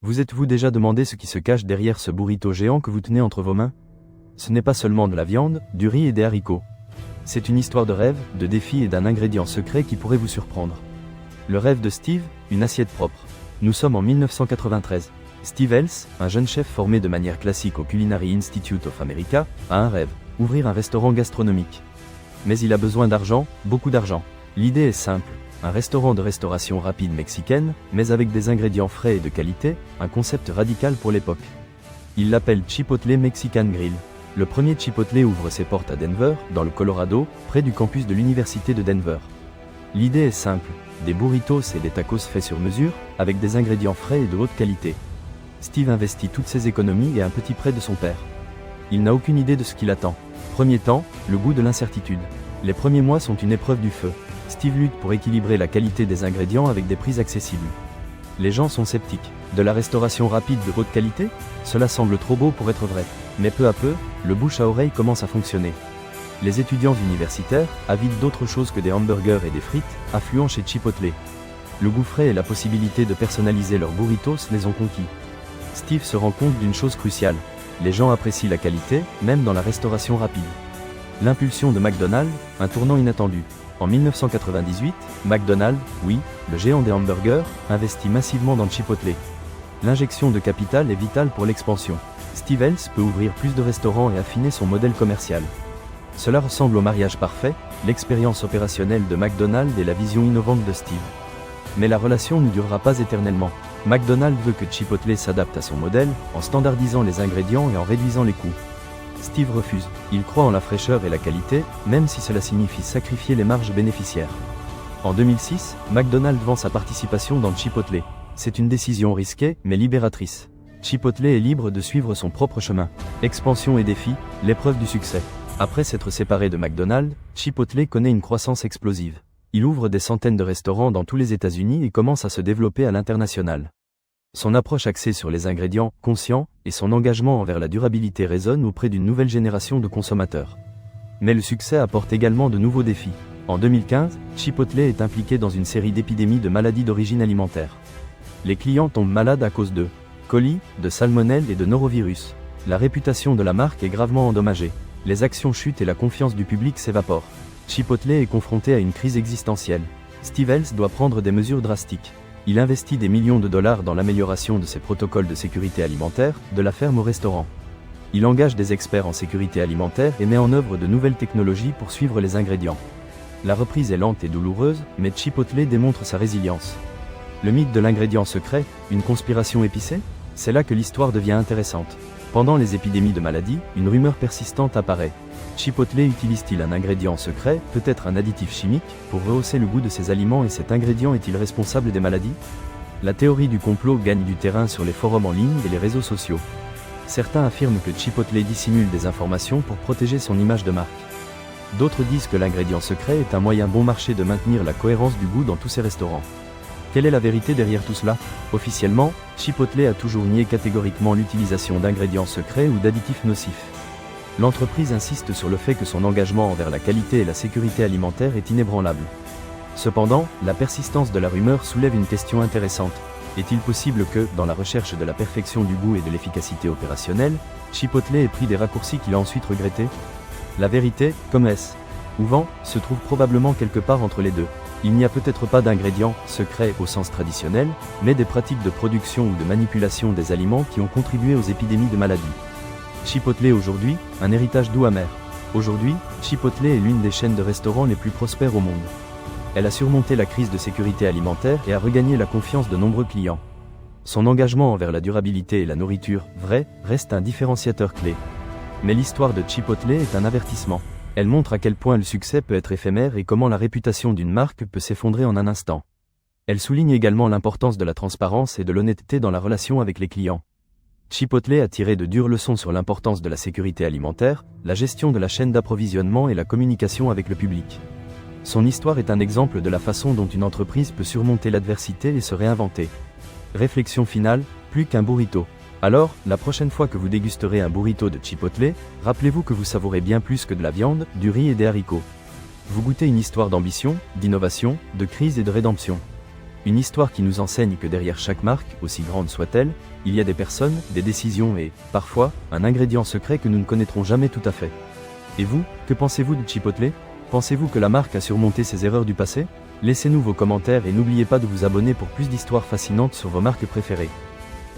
Vous êtes-vous déjà demandé ce qui se cache derrière ce burrito géant que vous tenez entre vos mains? Ce n'est pas seulement de la viande, du riz et des haricots. C'est une histoire de rêve, de défi et d'un ingrédient secret qui pourrait vous surprendre. Le rêve de Steve, une assiette propre. Nous sommes en 1993. Steve Ells, un jeune chef formé de manière classique au Culinary Institute of America, a un rêve, ouvrir un restaurant gastronomique. Mais il a besoin d'argent, beaucoup d'argent. L'idée est simple, un restaurant de restauration rapide mexicaine, mais avec des ingrédients frais et de qualité, un concept radical pour l'époque. Il l'appelle Chipotle Mexican Grill. Le premier Chipotle ouvre ses portes à Denver, dans le Colorado, près du campus de l'université de Denver. L'idée est simple, des burritos et des tacos faits sur mesure, avec des ingrédients frais et de haute qualité. Steve investit toutes ses économies et un petit prêt de son père. Il n'a aucune idée de ce qui l'attend. Premier temps, le goût de l'incertitude. Les premiers mois sont une épreuve du feu. Steve lutte pour équilibrer la qualité des ingrédients avec des prix accessibles. Les gens sont sceptiques. De la restauration rapide de haute qualité? Cela semble trop beau pour être vrai. Mais peu à peu, le bouche à oreille commence à fonctionner. Les étudiants universitaires, avides d'autre chose que des hamburgers et des frites, affluent chez Chipotle. Le goût frais et la possibilité de personnaliser leurs burritos les ont conquis. Steve se rend compte d'une chose cruciale. Les gens apprécient la qualité, même dans la restauration rapide. L'impulsion de McDonald's, un tournant inattendu. En 1998, McDonald's, oui, le géant des hamburgers, investit massivement dans Chipotle. L'injection de capital est vitale pour l'expansion. Steve Ells peut ouvrir plus de restaurants et affiner son modèle commercial. Cela ressemble au mariage parfait, l'expérience opérationnelle de McDonald's et la vision innovante de Steve. Mais la relation ne durera pas éternellement. McDonald's veut que Chipotle s'adapte à son modèle, en standardisant les ingrédients et en réduisant les coûts. Steve refuse. Il croit en la fraîcheur et la qualité, même si cela signifie sacrifier les marges bénéficiaires. En 2006, McDonald's vend sa participation dans Chipotle. C'est une décision risquée, mais libératrice. Chipotle est libre de suivre son propre chemin. Expansion et défi, l'épreuve du succès. Après s'être séparé de McDonald's, Chipotle connaît une croissance explosive. Il ouvre des centaines de restaurants dans tous les États-Unis et commence à se développer à l'international. Son approche axée sur les ingrédients conscients et son engagement envers la durabilité résonnent auprès d'une nouvelle génération de consommateurs. Mais le succès apporte également de nouveaux défis. En 2015, Chipotle est impliqué dans une série d'épidémies de maladies d'origine alimentaire. Les clients tombent malades à cause de colis, de salmonelle et de norovirus. La réputation de la marque est gravement endommagée. Les actions chutent et la confiance du public s'évapore. Chipotle est confronté à une crise existentielle. Steve Ells doit prendre des mesures drastiques. Il investit des millions de dollars dans l'amélioration de ses protocoles de sécurité alimentaire, de la ferme au restaurant. Il engage des experts en sécurité alimentaire et met en œuvre de nouvelles technologies pour suivre les ingrédients. La reprise est lente et douloureuse, mais Chipotle démontre sa résilience. Le mythe de l'ingrédient secret, une conspiration épicée? C'est là que l'histoire devient intéressante. Pendant les épidémies de maladies, une rumeur persistante apparaît. Chipotle utilise-t-il un ingrédient secret, peut-être un additif chimique, pour rehausser le goût de ses aliments et cet ingrédient est-il responsable des maladies? La théorie du complot gagne du terrain sur les forums en ligne et les réseaux sociaux. Certains affirment que Chipotle dissimule des informations pour protéger son image de marque. D'autres disent que l'ingrédient secret est un moyen bon marché de maintenir la cohérence du goût dans tous ses restaurants. Quelle est la vérité derrière tout cela? Officiellement, Chipotle a toujours nié catégoriquement l'utilisation d'ingrédients secrets ou d'additifs nocifs. L'entreprise insiste sur le fait que son engagement envers la qualité et la sécurité alimentaire est inébranlable. Cependant, la persistance de la rumeur soulève une question intéressante. Est-il possible que, dans la recherche de la perfection du goût et de l'efficacité opérationnelle, Chipotle ait pris des raccourcis qu'il a ensuite regrettés? La vérité, comme est-ce souvent, se trouve probablement quelque part entre les deux. Il n'y a peut-être pas d'ingrédients secrets au sens traditionnel, mais des pratiques de production ou de manipulation des aliments qui ont contribué aux épidémies de maladies. Chipotle aujourd'hui, un héritage doux amer. Aujourd'hui, Chipotle est l'une des chaînes de restaurants les plus prospères au monde. Elle a surmonté la crise de sécurité alimentaire et a regagné la confiance de nombreux clients. Son engagement envers la durabilité et la nourriture vraie reste un différenciateur clé. Mais l'histoire de Chipotle est un avertissement. Elle montre à quel point le succès peut être éphémère et comment la réputation d'une marque peut s'effondrer en un instant. Elle souligne également l'importance de la transparence et de l'honnêteté dans la relation avec les clients. Chipotle a tiré de dures leçons sur l'importance de la sécurité alimentaire, la gestion de la chaîne d'approvisionnement et la communication avec le public. Son histoire est un exemple de la façon dont une entreprise peut surmonter l'adversité et se réinventer. Réflexion finale, plus qu'un burrito. Alors, la prochaine fois que vous dégusterez un burrito de Chipotle, rappelez-vous que vous savourez bien plus que de la viande, du riz et des haricots. Vous goûtez une histoire d'ambition, d'innovation, de crise et de rédemption. Une histoire qui nous enseigne que derrière chaque marque, aussi grande soit-elle, il y a des personnes, des décisions et, parfois, un ingrédient secret que nous ne connaîtrons jamais tout à fait. Et vous, que pensez-vous de Chipotle? Pensez-vous que la marque a surmonté ses erreurs du passé? Laissez-nous vos commentaires et n'oubliez pas de vous abonner pour plus d'histoires fascinantes sur vos marques préférées.